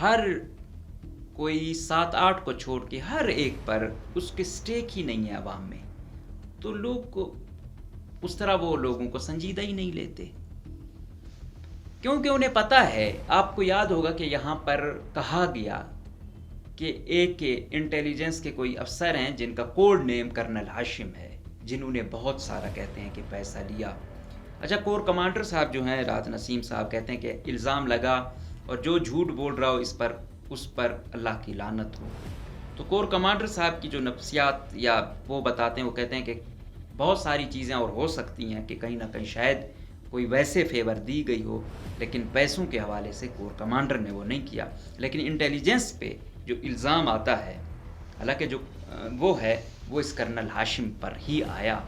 ہر کوئی 7-8 کو چھوڑ کے ہر ایک پر اس کے سٹیک ہی نہیں ہے عوام میں، تو لوگ کو اس طرح وہ لوگوں کو سنجیدہ ہی نہیں لیتے، کیونکہ انہیں پتہ ہے. آپ کو یاد ہوگا کہ یہاں پر کہا گیا کہ ایک انٹیلیجنس کے کوئی افسر ہیں جن کا کوڈ نیم کرنل ہاشم ہے، جنہوں نے بہت سارا کہتے ہیں کہ پیسہ لیا. اچھا، کور کمانڈر صاحب جو ہیں راحت نسیم صاحب کہتے ہیں کہ الزام لگا اور جو جھوٹ بول رہا ہو اس پر اللہ کی لعنت ہو. تو کور کمانڈر صاحب کی جو نفسیات یا وہ بتاتے ہیں، وہ کہتے ہیں کہ بہت ساری چیزیں اور ہو سکتی ہیں کہ کہیں نہ کہیں شاید کوئی ویسے فیور دی گئی ہو، لیکن پیسوں کے حوالے سے کور کمانڈر نے وہ نہیں کیا. لیکن انٹیلیجنس پہ جو الزام آتا ہے، حالانکہ جو وہ ہے وہ اس کرنل ہاشم پر ہی آیا.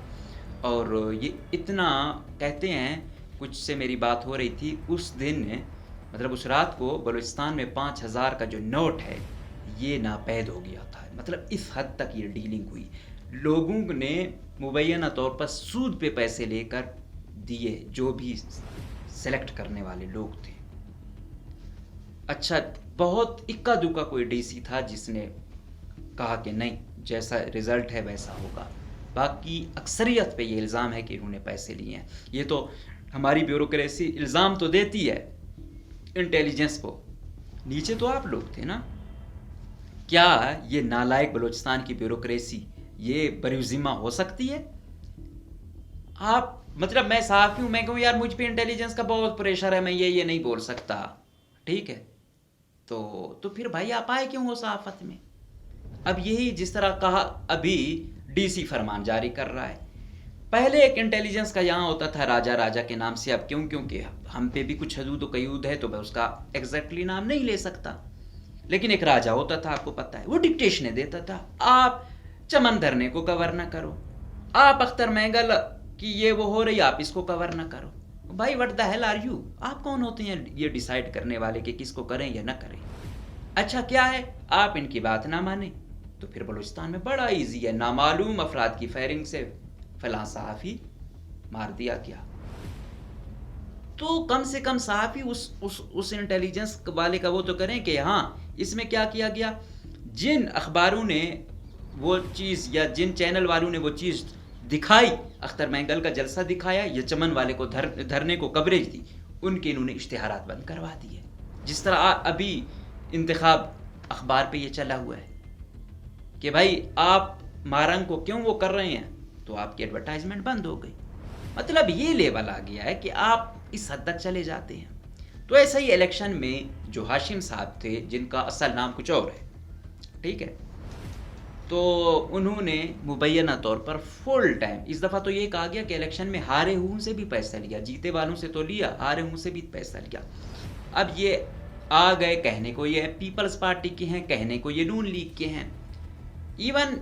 اور یہ اتنا کہتے ہیں، کچھ سے میری بات ہو رہی تھی اس دن، مطلب اس رات کو بلوچستان میں 5000 کا جو نوٹ ہے یہ ناپید ہو گیا تھا. مطلب اس حد تک یہ ڈیلنگ ہوئی. لوگوں نے مبینہ طور پر سود پہ پیسے لے کر دیے جو بھی سلیکٹ کرنے والے لوگ تھے. اچھا، بہت اکا دکا کوئی ڈی سی تھا جس نے کہا کہ نہیں، جیسا رزلٹ ہے ویسا ہوگا. باقی اکثریت پہ یہ الزام ہے کہ انہوں نے پیسے لیے ہیں. یہ تو ہماری بیوروکریسی الزام تو دیتی ہے انٹیلیجنس کو، نیچے تو آپ لوگ تھے نا. کیا یہ نالائق بلوچستان کی بیوروکریسی یہ بری ذمہ ہو سکتی ہے؟ آپ مطلب میں صحافی ہوں، میں کہوں یار مجھ پہ انٹیلیجنس کا بہت پریشر ہے، میں یہ نہیں بول سکتا، ٹھیک ہے، تو پھر بھائی آپ آئے کیوں ہو صحافت میں؟ اب یہی جس طرح کہا ابھی ڈی سی فرمان جاری کر رہا ہے. پہلے ایک انٹیلیجنس کا یہاں ہوتا تھا راجا کے نام سے. اب کیونکہ ہم پہ بھی کچھ حدود و قیود ہے تو میں اس کا ایگزیکٹلی نام نہیں لے سکتا، لیکن ایک راجا ہوتا تھا، آپ کو پتہ ہے، وہ ڈکٹیشنیں دیتا تھا. آپ چمن دھرنے کو کور نہ کرو، آپ اختر مینگل کی یہ وہ ہو رہی، آپ اس کو کور نہ کرو. بھائی what the hell are you? آپ کون ہوتے ہیں یہ ڈیسائیڈ کرنے والے کہ کس کو کریں یا نہ کریں؟ اچھا کیا ہے، آپ ان کی بات نہ مانیں تو پھر بلوچستان میں بڑا ایزی ہے، نامعلوم افراد کی فائرنگ سے فلاں صحافی مار دیا گیا. تو کم سے کم صحافی اس انٹیلیجنس والے کا وہ تو کریں کہ ہاں اس میں کیا کیا گیا. جن اخباروں نے وہ چیز یا جن چینل والوں نے وہ چیز دکھائی، اختر مینگل کا جلسہ دکھایا یا چمن والے کو دھرنے کو کوریج دی، ان کے انہوں نے اشتہارات بند کروا دیے. جس طرح ابھی انتخاب اخبار پہ یہ چلا ہوا ہے کہ بھائی آپ مارنگ کو کیوں وہ کر رہے ہیں، تو آپ کی ایڈورٹائزمنٹ بند ہو گئی. مطلب یہ لیول آ گیا ہے کہ آپ اس حد تک چلے جاتے ہیں. تو ایسا ہی الیکشن میں جو ہاشم صاحب تھے، جن کا اصل نام کچھ اور ہے، ٹھیک ہے، تو انہوں نے مبینہ طور پر فل ٹائم، اس دفعہ تو یہ کہا گیا کہ الیکشن میں ہارے ہوں سے بھی پیسہ لیا، جیتے والوں سے تو لیا، ہارے ہوں سے بھی پیسہ لیا. اب یہ آ گئے کہنے کو یہ پیپلز پارٹی کے ہیں، کہنے کو یہ نون لیگ کے ہیں. ایون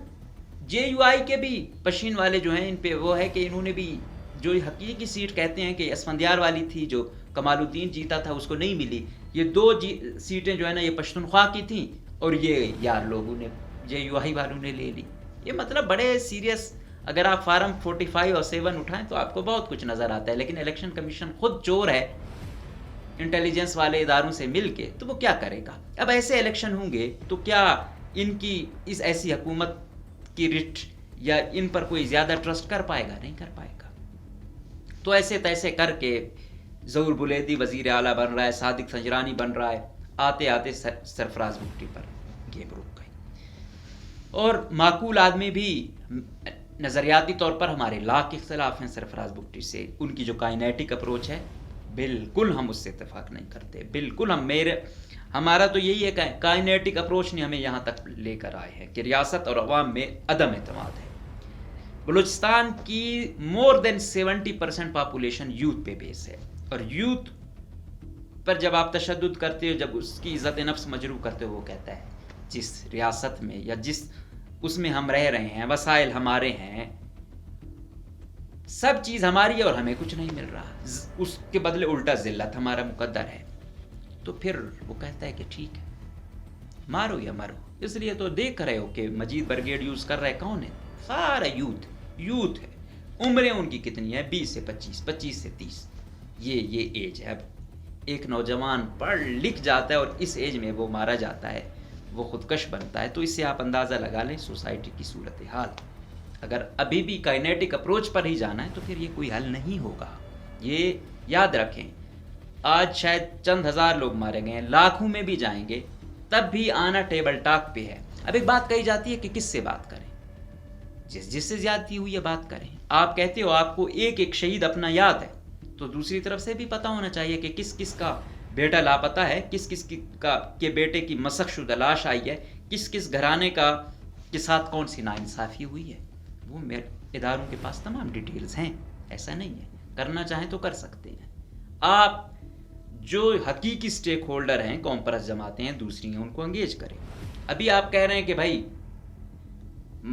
جے یو آئی کے بھی پشین والے جو ہیں، ان پہ وہ ہے کہ انہوں نے بھی جو حقیقی سیٹ کہتے ہیں کہ اسفندیار والی تھی جو کمال الدین جیتا تھا اس کو نہیں ملی، یہ 2 سیٹیں جو ہے نا یہ پشتونخوا کی تھیں اور یہ یار لوگوں نے جے یو آئی والوں نے لے لی. یہ مطلب بڑے سیریس، اگر آپ فارم 45 اور 7 اٹھائیں تو آپ کو بہت کچھ نظر آتا ہے. لیکن الیکشن کمیشن خود چور ہے انٹیلیجنس والے اداروں سے مل کے، تو وہ کیا کرے گا؟ اب ایسے الیکشن ہوں گے تو کیا ان کی اس ایسی حکومت کی رٹ یا ان پر کوئی زیادہ ٹرسٹ کر پائے گا؟ نہیں کر پائے گا. تو ایسے تیسے کر کے ظہور بلیدی وزیر اعلیٰ بن رہا ہے، صادق سنجرانی بن رہا ہے، آتے آتے سرفراز بگٹی پر گیم رک گئی. اور معقول آدمی بھی، نظریاتی طور پر ہمارے لاکھ اختلاف ہیں سرفراز بگٹی سے، ان کی جو کائنیٹک اپروچ ہے بالکل ہم اس سے اتفاق نہیں کرتے. بالکل ہمارا تو یہی ہے، کائنیٹک اپروچ نے ہمیں یہاں تک لے کر آئے ہیں کہ ریاست اور عوام میں عدم اعتماد ہے. بلوچستان کی مور دین 70% پاپولیشن یوتھ پہ بیس ہے، اور یوتھ پر جب آپ تشدد کرتے ہو، جب اس کی عزت نفس مجروح کرتے ہو، وہ کہتا ہے جس ریاست میں یا جس اس میں ہم رہ رہے ہیں، وسائل ہمارے ہیں، سب چیز ہماری ہے اور ہمیں کچھ نہیں مل رہا، اس کے بدلے الٹا ذلت ہمارا مقدر ہے، تو پھر وہ کہتا ہے کہ ٹھیک ہے مارو یا مرو. اس لیے تو دیکھ رہے ہو کہ مجید برگیڈ یوز کر رہا ہے کون ہے؟ سارا یوتھ ہے. عمریں ان کی کتنی ہے؟ 20 سے 25، 25 سے 30، یہ ایج ہے. اب ایک نوجوان پڑھ لکھ جاتا ہے اور اس ایج میں وہ مارا جاتا ہے، وہ خودکش بنتا ہے، تو اس سے آپ اندازہ لگا لیں سوسائٹی کی صورتحال۔ اگر ابھی بھی کائنیٹک اپروچ پر ہی جانا ہے تو پھر یہ کوئی حل نہیں ہوگا۔ یہ یاد رکھیں، آج شاید چند ہزار لوگ مارے گئے ہیں، لاکھوں میں بھی جائیں گے تب بھی آنا ٹیبل ٹاک پہ ہے۔ اب ایک بات کہی جاتی ہے کہ کس سے بات کریں، جس سے زیادتی ہوئی ہے بات کریں۔ آپ کہتے ہو آپ کو ایک ایک شہید اپنا یاد ہے، تو دوسری طرف سے بھی پتہ ہونا چاہیے کہ کس کس کا بیٹا لاپتہ ہے، کس کس کے بیٹے کی مسخ شدہ لاش آئی ہے، کس کس گھرانے کے ساتھ کون سی ناانصافی ہوئی ہے۔ وہ اداروں کے پاس تمام ڈیٹیلز ہیں، ایسا نہیں ہے، کرنا چاہیں تو کر سکتے ہیں۔ آپ جو حقیقی سٹیک ہولڈر ہیں، قوم پرست جماعتیں ہیں دوسری ہیں، ان کو انگیج کریں۔ ابھی آپ کہہ رہے ہیں کہ بھائی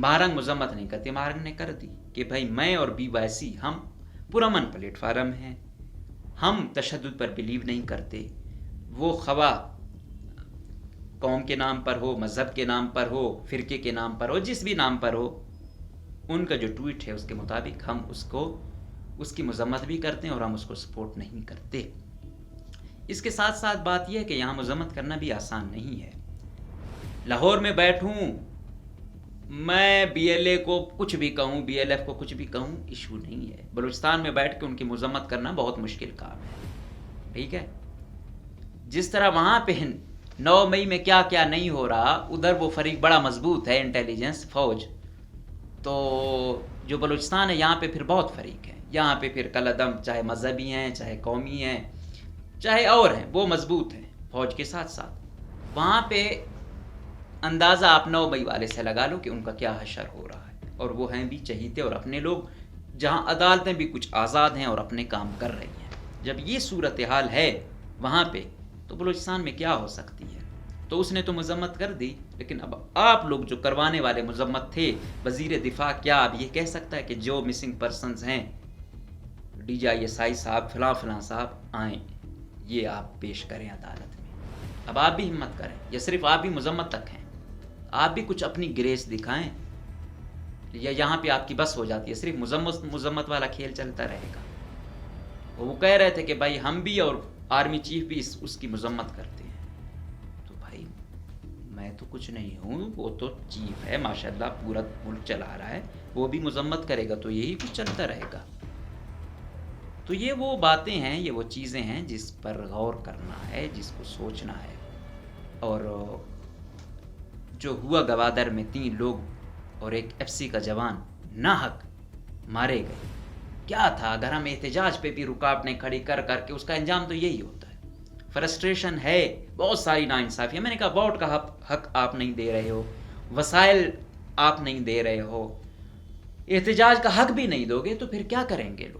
مہرنگ مذمت نہیں کرتے، مہرنگ نے کر دی کہ بھائی میں اور بی وائی سی ہم پرامن پلیٹ فارم ہیں، ہم تشدد پر بلیو نہیں کرتے، وہ خواہ قوم کے نام پر ہو، مذہب کے نام پر ہو، فرقے کے نام پر ہو، جس بھی نام پر ہو، ان کا جو ٹویٹ ہے اس کے مطابق ہم اس کی مذمت بھی کرتے ہیں اور ہم اس کو سپورٹ نہیں کرتے۔ اس کے ساتھ ساتھ بات یہ ہے کہ یہاں مذمت کرنا بھی آسان نہیں ہے۔ لاہور میں بیٹھوں میں بی ایل اے کو کچھ بھی کہوں، بی ایل ایف کو کچھ بھی کہوں، ایشو نہیں ہے۔ بلوچستان میں بیٹھ کے ان کی مذمت کرنا بہت مشکل کام ہے، ٹھیک ہے؟ جس طرح وہاں پہ 9 مئی میں کیا کیا نہیں ہو رہا، ادھر وہ فریق بڑا مضبوط ہے، انٹیلیجنس فوج، تو جو بلوچستان ہے یہاں پہ پھر بہت فریق ہے، یہاں پہ پھر کالعدم چاہے مذہبی ہیں، چاہے قومی ہیں، چاہے اور ہیں، وہ مضبوط ہیں فوج کے ساتھ ساتھ۔ وہاں پہ اندازہ آپ 9 مئی والے سے لگا لو کہ ان کا کیا حشر ہو رہا ہے، اور وہ ہیں بھی چہیتے اور اپنے لوگ، جہاں عدالتیں بھی کچھ آزاد ہیں اور اپنے کام کر رہی ہیں۔ جب یہ صورتحال ہے وہاں پہ تو بلوچستان میں کیا ہو سکتی ہے؟ تو اس نے تو مذمت کر دی، لیکن اب آپ لوگ جو کروانے والے مذمت تھے، وزیر دفاع کیا اب یہ کہہ سکتا ہے کہ جو مسنگ پرسنز ہیں D G I S I صاحب فلاں فلاں صاحب آئیں، یہ آپ پیش کریں عدالت میں؟ اب آپ بھی ہمت کریں، یا صرف آپ بھی مذمت تک ہیں؟ آپ بھی کچھ اپنی گریس دکھائیں، یا یہاں پہ آپ کی بس ہو جاتی ہے، صرف مذمت والا کھیل چلتا رہے گا؟ وہ کہہ رہے تھے کہ بھائی ہم بھی اور آرمی چیف بھی اس کی مذمت کرتے ہیں، تو بھائی میں تو کچھ نہیں ہوں، وہ تو چیف ہے ماشاءاللہ، پورا ملک چلا رہا ہے، وہ بھی مذمت کرے گا تو یہی کچھ چلتا رہے گا۔ تو یہ وہ باتیں ہیں، یہ وہ چیزیں ہیں جس پر غور کرنا ہے، جس کو سوچنا ہے۔ اور جو ہوا گوادر میں 3 لوگ اور ایک ایف سی کا جوان ناحق مارے گئے، کیا تھا؟ اگر ہم احتجاج پہ بھی رکاوٹیں کھڑی کر کے اس کا انجام تو یہی ہوتا ہے۔ فرسٹریشن ہے، بہت ساری ناانصافی ہے۔ میں نے کہا ووٹ کا حق آپ نہیں دے رہے ہو، وسائل آپ نہیں دے رہے ہو، احتجاج کا حق بھی نہیں دو گے تو پھر کیا کریں گے لوگ؟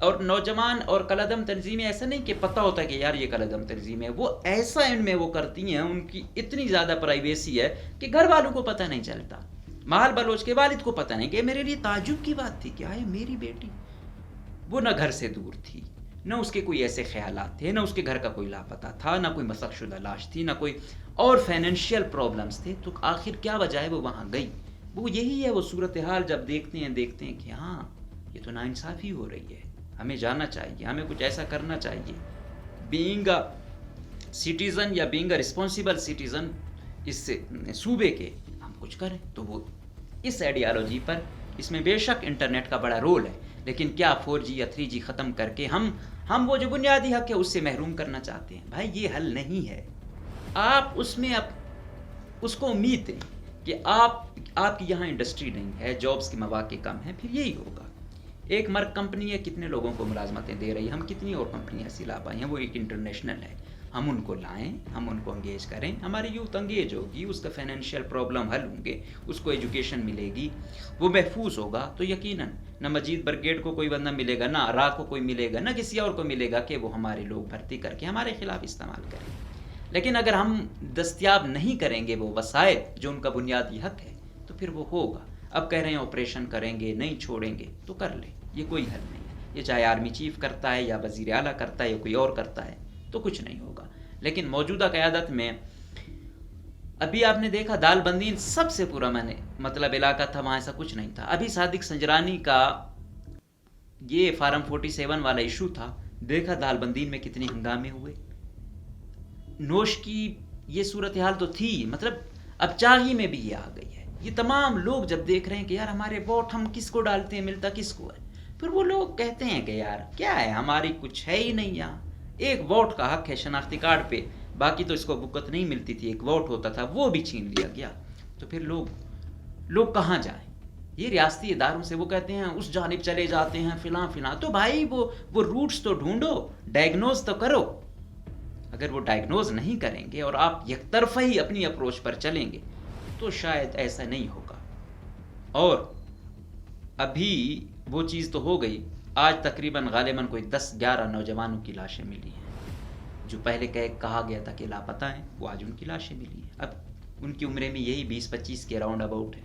اور نوجوان اور کالعدم تنظیمیں ایسا نہیں کہ پتہ ہوتا ہے کہ یار یہ کالعدم تنظیم ہے، وہ ایسا ان میں وہ کرتی ہیں، ان کی اتنی زیادہ پرائیویسی ہے کہ گھر والوں کو پتہ نہیں چلتا، محل بلوچ کے والد کو پتہ نہیں، کہ میرے لیے تعجب کی بات تھی کہ آئے میری بیٹی، وہ نہ گھر سے دور تھی، نہ اس کے کوئی ایسے خیالات تھے، نہ اس کے گھر کا کوئی لاپتہ تھا، نہ کوئی مسخ شدہ لاش تھی، نہ کوئی اور فائنینشیل پرابلمز تھے، تو آخر کیا وجہ ہے وہ وہاں گئی؟ وہ یہی ہے، وہ صورتحال جب دیکھتے ہیں کہ ہاں یہ تو ناانصافی ہو رہی ہے، ہمیں جانا چاہیے، ہمیں کچھ ایسا کرنا چاہیے، بینگ اے سٹیزن یا بینگ اے رسپانسیبل سٹیزن اس صوبے کے ہم کچھ کریں۔ تو وہ اس آئیڈیالوجی پر، اس میں بے شک انٹرنیٹ کا بڑا رول ہے، لیکن کیا 4G یا 3G ختم کر کے ہم وہ جو بنیادی حق ہے اس سے محروم کرنا چاہتے ہیں؟ بھائی یہ حل نہیں ہے۔ آپ اس میں اس کو امید دیں کہ آپ کی یہاں انڈسٹری نہیں ہے، جابز کے مواقع کم ہیں، پھر یہی ہوگا۔ ایک مرک کمپنی ہے، کتنے لوگوں کو ملازمتیں دے رہی ہے، ہم کتنی اور کمپنیاں ایسی لا پائی ہیں، وہ ایک انٹرنیشنل ہے، ہم ان کو لائیں، ہم ان کو انگیج کریں، ہماری یوتھ انگیج ہوگی، اس کا فائنینشیل پرابلم حل ہوں گے، اس کو ایجوکیشن ملے گی، وہ محفوظ ہوگا، تو یقیناً نہ مجید برگیڈ کو کوئی بندہ ملے گا، نہ آرا کو کوئی ملے گا، نہ کسی اور کو ملے گا کہ وہ ہمارے لوگ بھرتی کر کے ہمارے خلاف استعمال کریں۔ لیکن اگر ہم دستیاب نہیں کریں گے وہ وسائل جو ان کا بنیادی حق ہے، تو پھر وہ ہوگا۔ اب کہہ رہے ہیں آپریشن کریں گے، نہیں چھوڑیں گے، تو کر لیں، یہ کوئی حل نہیں ہے۔ یہ چاہے آرمی چیف کرتا ہے یا وزیر اعلیٰ کرتا ہے یا کوئی اور کرتا ہے تو کچھ نہیں ہوگا۔ لیکن موجودہ قیادت میں ابھی آپ نے دیکھا دال بندین سب سے پورا مطلب علاقہ تھا، وہاں ایسا کچھ نہیں تھا۔ ابھی صادق سنجرانی کا یہ فارم 47 والا ایشو تھا، دیکھا دالبندین میں کتنے ہنگامے ہوئے. نوش کی یہ صورتحال تو تھی، مطلب اب چاہی میں بھی یہ آ گئی ہے. یہ تمام لوگ جب دیکھ رہے ہیں کہ یار ہمارے ووٹ ہم کس کو ڈالتے ہیں ملتا کس کو ہے، پھر وہ لوگ کہتے ہیں کہ یار کیا ہے ہماری کچھ ہے ہی نہیں یہاں. ایک ووٹ کا حق ہے شناختی کارڈ پہ، باقی تو اس کو بکت نہیں ملتی تھی، ایک ووٹ ہوتا تھا وہ بھی چھین لیا گیا. تو پھر لوگ کہاں جائیں؟ یہ ریاستی اداروں سے وہ کہتے ہیں اس جانب چلے جاتے ہیں فلاں فلاں. تو بھائی وہ روٹس تو ڈھونڈو، ڈائگنوز تو کرو. اگر وہ ڈائگنوز نہیں کریں گے اور آپ یک طرفہ ہی اپنی اپروچ پر چلیں گے تو شاید ایسا نہیں ہوگا. اور ابھی وہ چیز تو ہو گئی، آج تقریباً غالباً کوئی 10-11 نوجوانوں کی لاشیں ملی ہیں جو پہلے کہا گیا تھا کہ لاپتہ ہیں، وہ آج ان کی لاشیں ملی ہیں. اب ان کی عمریں میں یہی 20-25 کے راؤنڈ اباؤٹ ہے.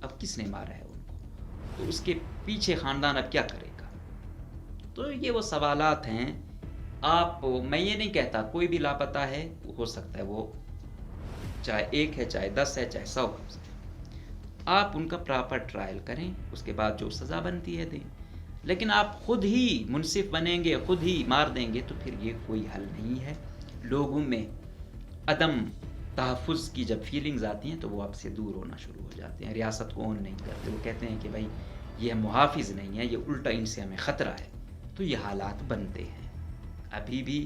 اب کس نے مارا ہے ان کو؟ تو اس کے پیچھے خاندان اب کیا کرے گا؟ تو یہ وہ سوالات ہیں. میں یہ نہیں کہتا کوئی بھی لاپتہ ہے، ہو سکتا ہے وہ چاہے 1 ہے چاہے 10 ہے چاہے 100 ہے. آپ ان کا پراپر ٹرائل کریں، اس کے بعد جو سزا بنتی ہے دیں. لیکن آپ خود ہی منصف بنیں گے، خود ہی مار دیں گے تو پھر یہ کوئی حل نہیں ہے. لوگوں میں عدم تحفظ کی جب فیلنگز آتی ہیں تو وہ آپ سے دور ہونا شروع ہو جاتے ہیں، ریاست کو اون نہیں کرتے. وہ کہتے ہیں کہ بھائی یہ محافظ نہیں ہے، یہ الٹا ان سے ہمیں خطرہ ہے. تو یہ حالات بنتے ہیں. ابھی بھی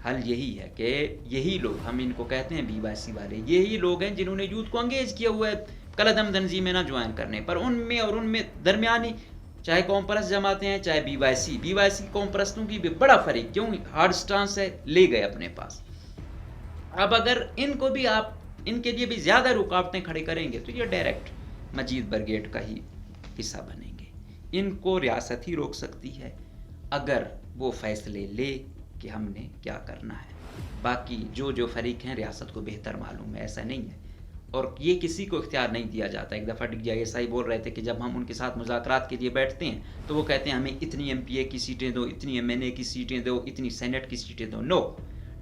حل یہی ہے کہ یہی لوگ، ہم ان کو کہتے ہیں BYC والے، یہی لوگ ہیں جنہوں نے یوتھ کو انگیج کیا ہوا ہے کلعدم تنظیمیں نہ جوائن کرنے پر. ان میں اور ان میں درمیانی چاہے قوم پرست جماعتیں ہیں چاہے BYC قوم پرستوں کی بھی بڑا فریق، کیوں ہارڈ سٹانس ہے، لے گئے اپنے پاس. اب اگر ان کو بھی آپ ان کے لیے بھی زیادہ رکاوٹیں کھڑے کریں گے تو یہ ڈائریکٹ مجید برگیڈ کا ہی حصہ بنیں گے. ان کو ریاست ہی روک سکتی ہے اگر وہ فیصلے لے کہ ہم نے کیا کرنا ہے. باقی جو فریق ہیں ریاست کو بہتر معلوم ہے، ایسا نہیں ہے. اور یہ کسی کو اختیار نہیں دیا جاتا. ایک دفعہ DISI بول رہے تھے کہ جب ہم ان کے ساتھ مذاکرات کے لیے بیٹھتے ہیں تو وہ کہتے ہیں ہمیں اتنی MPA کی سیٹیں دو، اتنی MNA کی سیٹیں دو، اتنی سینٹ کی سیٹیں دو. نو،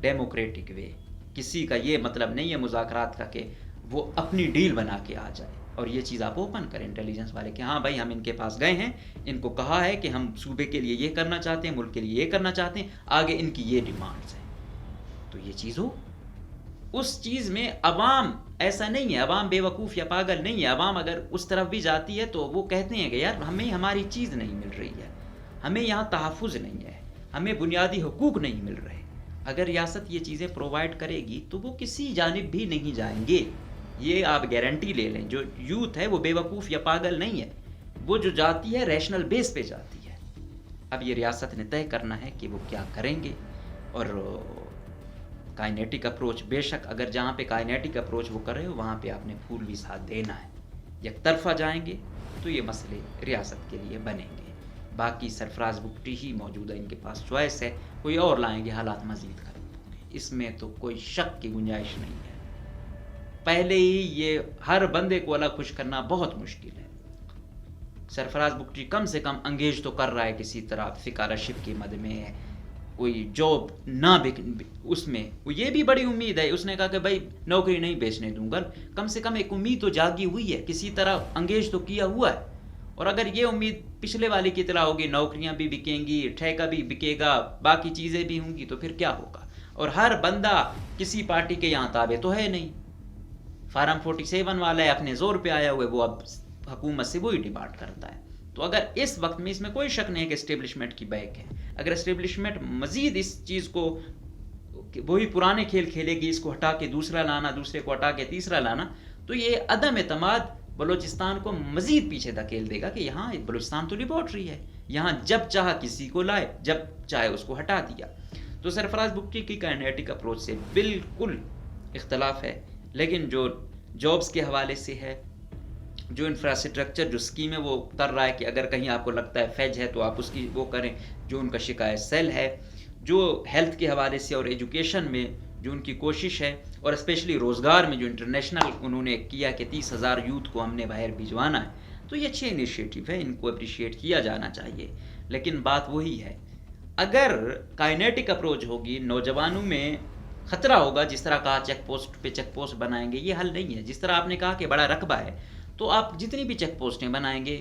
ڈیموکریٹک وے. کسی کا یہ مطلب نہیں ہے مذاکرات کا کہ وہ اپنی ڈیل بنا کے آ جائے. اور یہ چیز آپ اوپن کریں انٹیلیجنس والے کہ ہاں بھائی ہم ان کے پاس گئے ہیں، ان کو کہا ہے کہ ہم صوبے کے لیے یہ کرنا چاہتے ہیں، ملک کے لیے یہ کرنا چاہتے ہیں، آگے ان کی یہ ڈیمانڈز ہیں. تو یہ چیز ہو. اس چیز میں عوام ایسا نہیں ہے، عوام بے وقوف یا پاگل نہیں ہے. عوام اگر اس طرف بھی جاتی ہے تو وہ کہتے ہیں کہ یار ہمیں ہماری چیز نہیں مل رہی ہے، ہمیں یہاں تحفظ نہیں ہے، ہمیں بنیادی حقوق نہیں مل رہے. اگر ریاست یہ چیزیں پرووائڈ کرے گی تو وہ کسی جانب بھی نہیں جائیں گے. یہ آپ گارنٹی لے لیں. جو یوتھ ہے وہ بے وقوف یا پاگل نہیں ہے، وہ جو جاتی ہے ریشنل بیس پہ جاتی ہے. اب یہ ریاست نے طے کرنا ہے کہ وہ کیا کریں گے. اور کائنیٹک اپروچ، بے شک اگر جہاں پہ کائنیٹک اپروچ وہ کر رہے ہو وہاں پہ آپ نے پھول بھی ساتھ دینا ہے. یک طرفہ جائیں گے تو یہ مسئلے ریاست کے لیے بنیں گے. باقی سرفراز بگٹی ہی موجودہ ان کے پاس چوائس ہے، کوئی اور لائیں گے حالات مزید خراب ہوں گے، اس میں تو کوئی شک کی گنجائش نہیں ہے. پہلے ہی یہ ہر بندے کو الگ خوش کرنا بہت مشکل ہے. سرفراز بگٹی کم سے کم انگیج تو کر رہا ہے کسی طرح فکارشپ کی مد میں ہے، کوئی جاب نہ اس میں وہ یہ بھی بڑی امید ہے. اس نے کہا کہ بھائی نوکری نہیں بیچنے دوں گا. کم سے کم ایک امید تو جاگی ہوئی ہے، کسی طرح انگیج تو کیا ہوا ہے. اور اگر یہ امید پچھلے والی کی طرح ہوگی، نوکریاں بھی بکیں گی، ٹھیکہ بھی بکے گا، باقی چیزیں بھی ہوں گی، تو پھر کیا ہوگا. اور ہر بندہ کسی پارٹی کے یہاں تابع تو ہے نہیں. فارم 47 والا ہے اپنے زور پہ آیا ہوا ہے، وہ اب حکومت سے وہی ڈیمانڈ کرتا ہے. تو اگر اس وقت میں اس میں کوئی شک نہیں ہے کہ اسٹیبلشمنٹ کی بیک ہے. اگر اسٹیبلشمنٹ مزید اس چیز کو وہی پرانے کھیل کھیلے گی، اس کو ہٹا کے دوسرا لانا، دوسرے کو ہٹا کے تیسرا لانا، تو یہ عدم اعتماد بلوچستان کو مزید پیچھے دھکیل دے گا کہ یہاں بلوچستان تو لیبارٹری ہے، یہاں جب چاہا کسی کو لائے، جب چاہے اس کو ہٹا دیا. تو سرفراز بگٹی کی کائنیٹک اپروچ سے بالکل اختلاف ہے. لیکن جو جابز کے حوالے سے ہے، جو انفراسٹرکچر جو اسکیمیں وہ کر رہا ہے کہ اگر کہیں آپ کو لگتا ہے فیج ہے تو آپ اس کی وہ کریں، جو ان کا شکایت سیل ہے، جو ہیلتھ کے حوالے سے اور ایجوکیشن میں جو ان کی کوشش ہے، اور اسپیشلی روزگار میں جو انٹرنیشنل انہوں نے کیا کہ 30,000 یوتھ کو ہم نے باہر بھجوانا ہے، تو یہ اچھے انیشیٹو ہے، ان کو اپریشیٹ کیا جانا چاہیے. لیکن بات وہی ہے، اگر کائنیٹک اپروچ ہوگی، نوجوانوں میں خطرہ ہوگا، جس طرح کہا چیک پوسٹ پہ چیک پوسٹ بنائیں گے، یہ حل نہیں ہے. جس طرح آپ نے کہا کہ بڑا رقبہ ہے، تو آپ جتنی بھی چیک پوسٹیں بنائیں گے